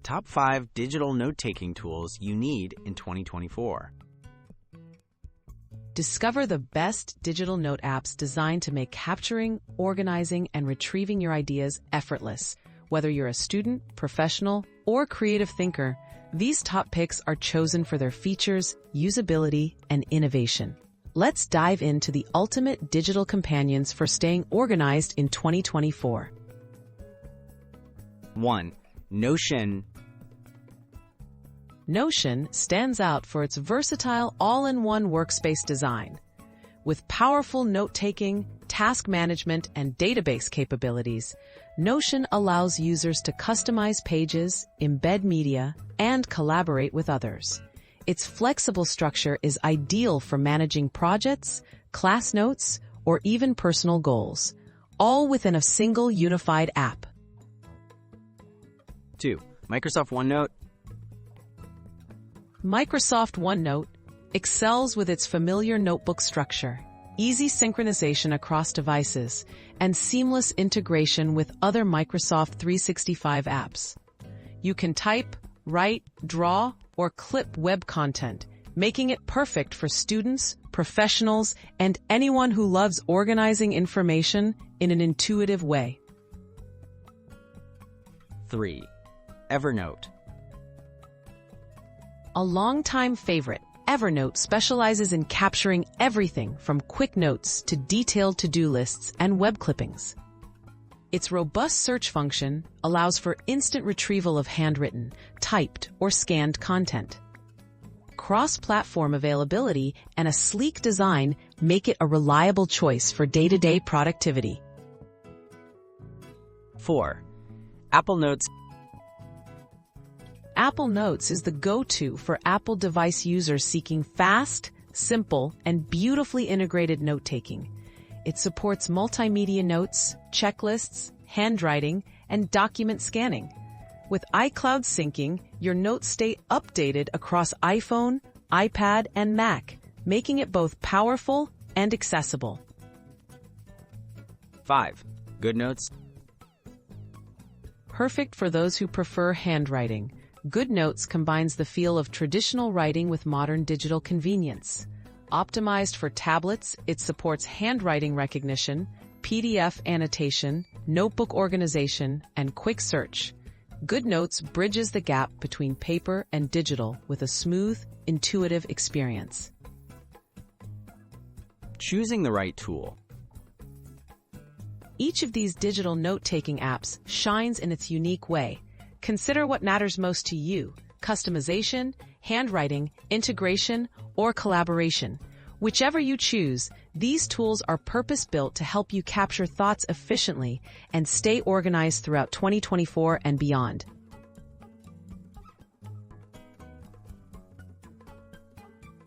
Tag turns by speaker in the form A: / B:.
A: Top 5 digital note-taking tools you need in 2024.
B: Discover the best digital note apps designed to make capturing, organizing, and retrieving your ideas effortless. Whether you're a student, professional, or creative thinker, these top picks are chosen for their features, usability, and innovation. Let's dive into the ultimate digital companions for staying organized in 2024.
A: 1. Notion.
B: Notion stands out for its versatile all-in-one workspace design. With powerful note-taking, task management, and database capabilities, Notion allows users to customize pages, embed media, and collaborate with others. Its flexible structure is ideal for managing projects, class notes, or even personal goals, all within a single unified app.
A: 2. Microsoft OneNote.
B: Microsoft OneNote excels with its familiar notebook structure, easy synchronization across devices, and seamless integration with other Microsoft 365 apps. You can type, write, draw, or clip web content, making it perfect for students, professionals, and anyone who loves organizing information in an intuitive way.
A: 3. Evernote.
B: A longtime favorite, Evernote specializes in capturing everything from quick notes to detailed to-do lists and web clippings. Its robust search function allows for instant retrieval of handwritten, typed, or scanned content. Cross-platform availability and a sleek design make it a reliable choice for day-to-day productivity.
A: 4. Apple Notes.
B: Apple Notes is the go-to for Apple device users seeking fast, simple, and beautifully integrated note-taking. It supports multimedia notes, checklists, handwriting, and document scanning. With iCloud syncing, your notes stay updated across iPhone, iPad, and Mac, making it both powerful and accessible.
A: 5. GoodNotes.
B: Perfect for those who prefer handwriting, GoodNotes combines the feel of traditional writing with modern digital convenience. Optimized for tablets, it supports handwriting recognition, PDF annotation, notebook organization, and quick search. GoodNotes bridges the gap between paper and digital with a smooth, intuitive experience.
A: Choosing the right tool.
B: Each of these digital note-taking apps shines in its unique way. Consider what matters most to you: customization, handwriting, integration, or collaboration. Whichever you choose, these tools are purpose-built to help you capture thoughts efficiently and stay organized throughout 2024 and beyond.